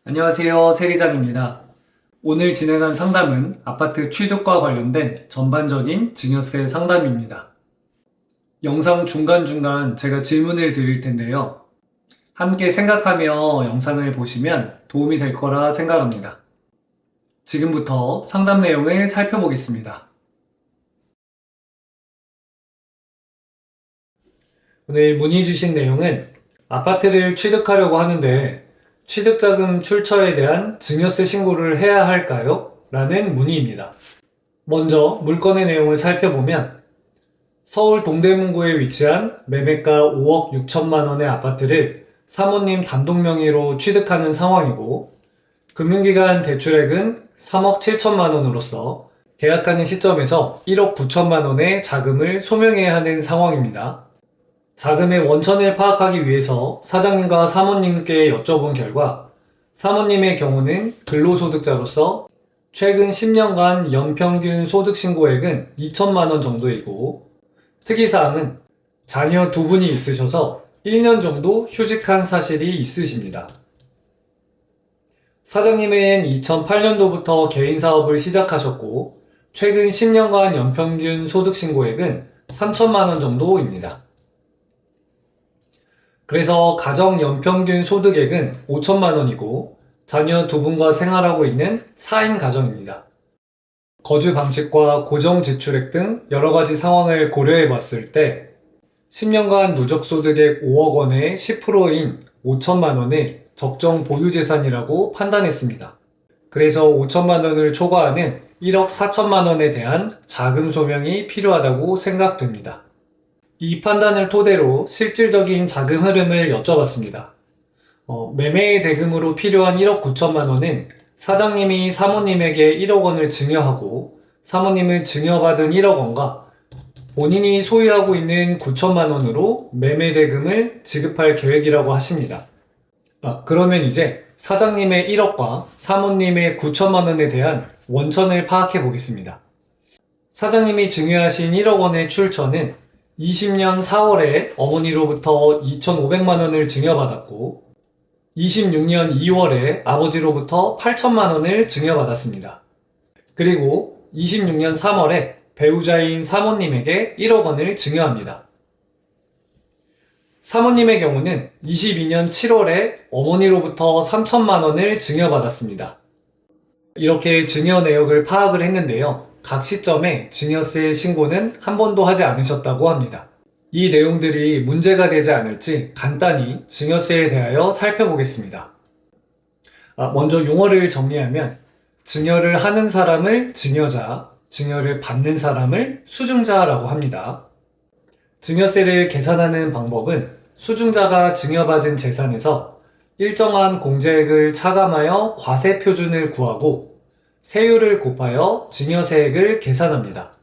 안녕하세요. 세리장입니다. 오늘 진행한 상담은 아파트 취득과 관련된 전반적인 증여세 상담입니다. 영상 중간중간 제가 질문을 드릴 텐데요. 함께 생각하며 영상을 보시면 도움이 될 거라 생각합니다. 지금부터 상담 내용을 살펴보겠습니다. 오늘 문의 주신 내용은 아파트를 취득하려고 하는데 취득자금 출처에 대한 증여세 신고를 해야 할까요? 라는 문의입니다. 먼저 물건의 내용을 살펴보면 서울 동대문구에 위치한 매매가 5억 6천만 원의 아파트를 사모님 단독 명의로 취득하는 상황이고 금융기관 대출액은 3억 7천만 원으로서 계약하는 시점에서 1억 9천만 원의 자금을 소명해야 하는 상황입니다. 자금의 원천을 파악하기 위해서 사장님과 사모님께 여쭤본 결과 사모님의 경우는 근로소득자로서 최근 10년간 연평균 소득신고액은 2천만 원 정도이고 특이사항은 자녀 두 분이 있으셔서 1년 정도 휴직한 사실이 있으십니다. 사장님은 2008년도부터 개인사업을 시작하셨고 최근 10년간 연평균 소득신고액은 3천만 원 정도입니다. 그래서 가정 연평균 소득액은 5천만 원이고 자녀 두 분과 생활하고 있는 4인 가정입니다. 거주 방식과 고정 지출액 등 여러 가지 상황을 고려해 봤을 때 10년간 누적 소득액 5억 원의 10%인 5천만 원을 적정 보유재산이라고 판단했습니다. 그래서 5천만 원을 초과하는 1억 4천만 원에 대한 자금 소명이 필요하다고 생각됩니다. 이 판단을 토대로 실질적인 자금 흐름을 여쭤봤습니다. 매매 대금으로 필요한 1억 9천만 원은 사장님이 사모님에게 1억 원을 증여하고 사모님은 증여받은 1억 원과 본인이 소유하고 있는 9천만 원으로 매매 대금을 지급할 계획이라고 하십니다. 그러면 이제 사장님의 1억과 사모님의 9천만 원에 대한 원천을 파악해 보겠습니다. 사장님이 증여하신 1억 원의 출처는 20년 4월에 어머니로부터 2,500만 원을 증여받았고 26년 2월에 아버지로부터 8천만 원을 증여받았습니다. 그리고 26년 3월에 배우자인 사모님에게 1억 원을 증여합니다. 사모님의 경우는 22년 7월에 어머니로부터 3천만 원을 증여받았습니다. 이렇게 증여 내역을 파악을 했는데요. 각 시점에 증여세 신고는 한 번도 하지 않으셨다고 합니다. 이 내용들이 문제가 되지 않을지 간단히 증여세에 대하여 살펴보겠습니다. 먼저 용어를 정리하면 증여를 하는 사람을 증여자, 증여를 받는 사람을 수증자라고 합니다. 증여세를 계산하는 방법은 수증자가 증여받은 재산에서 일정한 공제액을 차감하여 과세표준을 구하고 세율을 곱하여 증여세액을 계산합니다.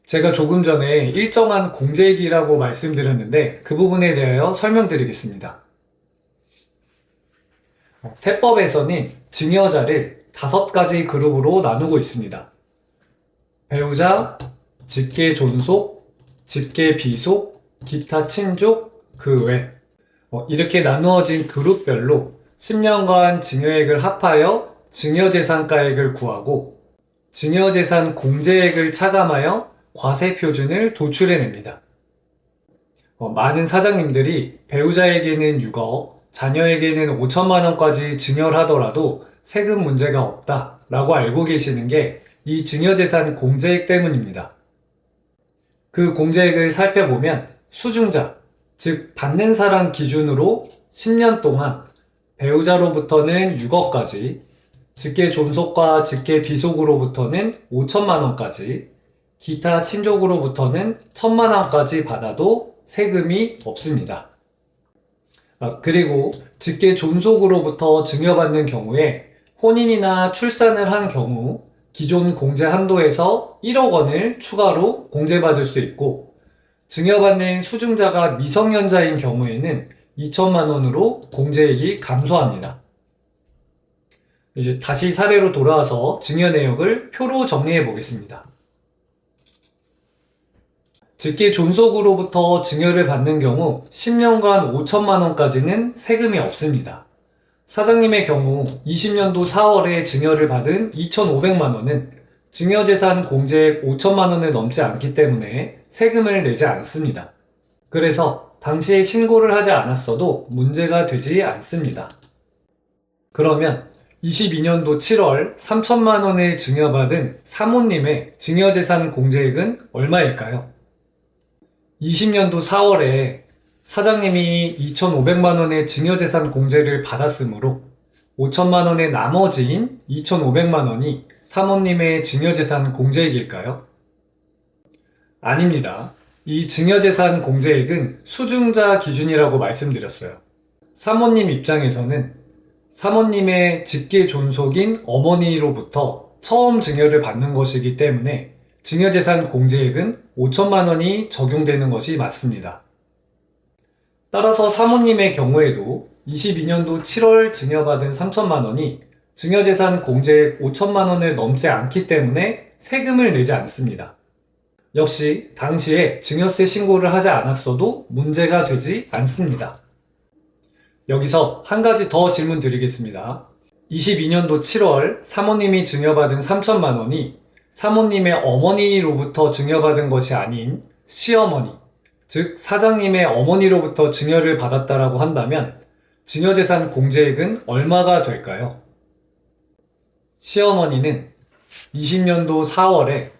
제가 조금 전에 일정한 공제액이라고 말씀드렸는데 그 부분에 대하여 설명드리겠습니다. 세법에서는 증여자를 5가지 그룹으로 나누고 있습니다. 배우자, 직계존속, 직계비속, 기타 친족, 그 외 이렇게 나누어진 그룹별로 10년간 증여액을 합하여 증여재산가액을 구하고 증여재산 공제액을 차감하여 과세표준을 도출해냅니다. 많은 사장님들이 배우자에게는 6억, 자녀에게는 5천만 원까지 증여를 하더라도 세금 문제가 없다 라고 알고 계시는 게 이 증여재산 공제액 때문입니다. 그 공제액을 살펴보면 수증자, 즉 받는 사람 기준으로 10년 동안 배우자로부터는 6억까지, 직계존속과 직계비속으로부터는 5천만 원까지, 기타 친족으로부터는 1천만 원까지 받아도 세금이 없습니다. 그리고 직계존속으로부터 증여받는 경우에 혼인이나 출산을 한 경우 기존 공제 한도에서 1억 원을 추가로 공제받을 수 있고 증여받는 수증자가 미성년자인 경우에는 2천만 원으로 공제액이 감소합니다. 이제 다시 사례로 돌아와서 증여 내역을 표로 정리해 보겠습니다. 직계존속으로부터 증여를 받는 경우 10년간 5천만 원까지는 세금이 없습니다. 사장님의 경우 20년도 4월에 증여를 받은 2,500만 원은 증여재산 공제액 5천만 원을 넘지 않기 때문에 세금을 내지 않습니다. 그래서 당시에 신고를 하지 않았어도 문제가 되지 않습니다. 그러면 22년도 7월 3천만 원을 증여받은 사모님의 증여재산 공제액은 얼마일까요? 20년도 4월에 사장님이 2,500만 원의 증여재산 공제를 받았으므로 5천만 원의 나머지인 2,500만 원이 사모님의 증여재산 공제액일까요? 아닙니다. 이 증여재산 공제액은 수증자 기준이라고 말씀드렸어요. 사모님 입장에서는 사모님의 직계 존속인 어머니로부터 처음 증여를 받는 것이기 때문에 증여재산 공제액은 5천만 원이 적용되는 것이 맞습니다. 따라서 사모님의 경우에도 22년도 7월 증여받은 3천만 원이 증여재산 공제액 5천만 원을 넘지 않기 때문에 세금을 내지 않습니다. 역시 당시에 증여세 신고를 하지 않았어도 문제가 되지 않습니다. 여기서 한 가지 더 질문 드리겠습니다. 22년도 7월 사모님이 증여받은 3천만 원이 사모님의 어머니로부터 증여받은 것이 아닌 시어머니, 즉 사장님의 어머니로부터 증여를 받았다라고 한다면 증여재산 공제액은 얼마가 될까요? 시어머니는 20년도 4월에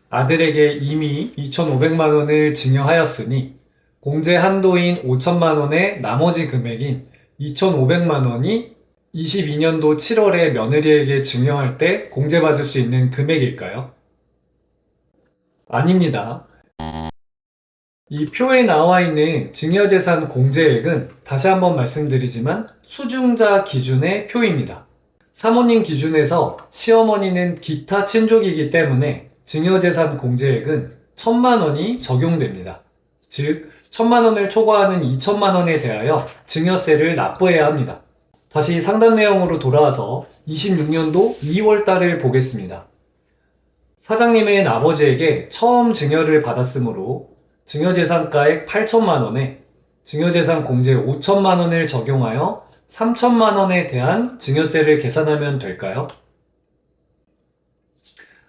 아들에게 이미 2,500만 원을 증여하였으니 공제 한도인 5천만 원의 나머지 금액인 2,500만 원이 22년도 7월에 며느리에게 증여할 때 공제받을 수 있는 금액일까요? 아닙니다. 이 표에 나와 있는 증여재산 공제액은 다시 한번 말씀드리지만 수증자 기준의 표입니다. 사모님 기준에서 시어머니는 기타 친족이기 때문에 증여재산 공제액은 1,000만 원이 적용됩니다. 즉 1,000만 원을 초과하는 2천만 원에 대하여 증여세를 납부해야 합니다. 다시 상담 내용으로 돌아와서 26년도 2월 달을 보겠습니다. 사장님의 아버지에게 처음 증여를 받았으므로 증여재산가액 8천만 원에 증여재산 공제 5천만 원을 적용하여 3천만 원에 대한 증여세를 계산하면 될까요?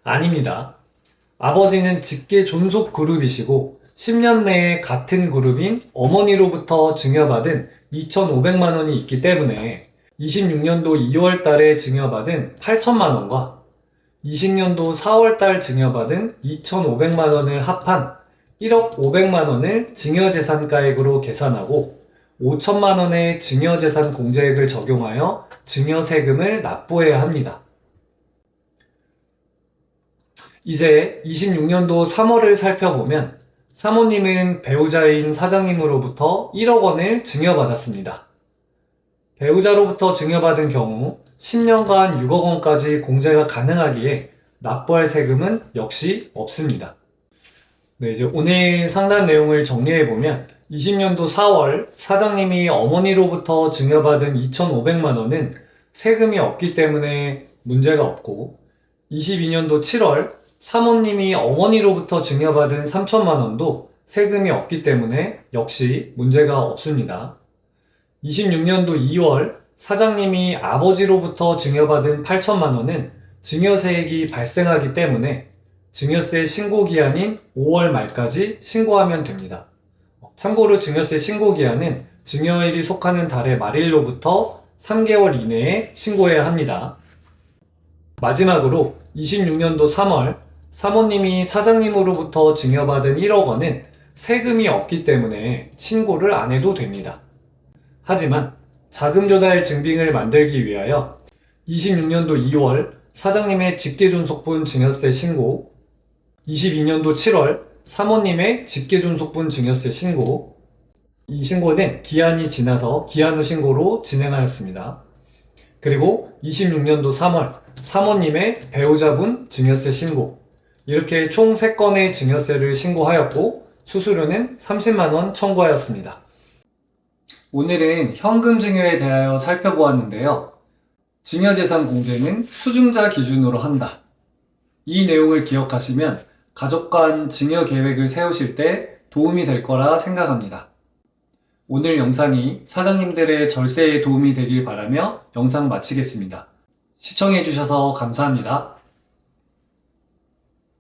아닙니다. 아버지는 직계 존속 그룹이시고 10년 내에 같은 그룹인 어머니로부터 증여받은 2,500만 원이 있기 때문에 26년도 2월 달에 증여받은 8천만 원과 20년도 4월 달 증여받은 2,500만 원을 합한 1억 500만 원을 증여재산가액으로 계산하고 5천만 원의 증여재산 공제액을 적용하여 증여세금을 납부해야 합니다. 이제 26년도 3월을 살펴보면 사모님은 배우자인 사장님으로부터 1억 원을 증여받았습니다. 배우자로부터 증여받은 경우 10년간 6억 원까지 공제가 가능하기에 납부할 세금은 역시 없습니다. 네, 이제 오늘 상담 내용을 정리해보면 20년도 4월 사장님이 어머니로부터 증여받은 2,500만 원은 세금이 없기 때문에 문제가 없고 22년도 7월 사모님이 어머니로부터 증여받은 3천만 원도 세금이 없기 때문에 역시 문제가 없습니다. 26년도 2월 사장님이 아버지로부터 증여받은 8천만 원은 증여세액이 발생하기 때문에 증여세 신고기한인 5월 말까지 신고하면 됩니다. 참고로 증여세 신고기한은 증여일이 속하는 달의 말일로부터 3개월 이내에 신고해야 합니다. 마지막으로 26년도 3월 사모님이 사장님으로부터 증여받은 1억 원은 세금이 없기 때문에 신고를 안 해도 됩니다. 하지만 자금조달 증빙을 만들기 위하여 26년도 2월 사장님의 직계존속분 증여세 신고, 22년도 7월 사모님의 직계존속분 증여세 신고, 이 신고는 기한이 지나서 기한 후 신고로 진행하였습니다. 그리고 26년도 3월 사모님의 배우자분 증여세 신고, 이렇게 총 3건의 증여세를 신고하였고 수수료는 30만 원 청구하였습니다. 오늘은 현금 증여에 대하여 살펴보았는데요. 증여재산 공제는 수증자 기준으로 한다. 이 내용을 기억하시면 가족 간 증여 계획을 세우실 때 도움이 될 거라 생각합니다. 오늘 영상이 사장님들의 절세에 도움이 되길 바라며 영상 마치겠습니다. 시청해주셔서 감사합니다.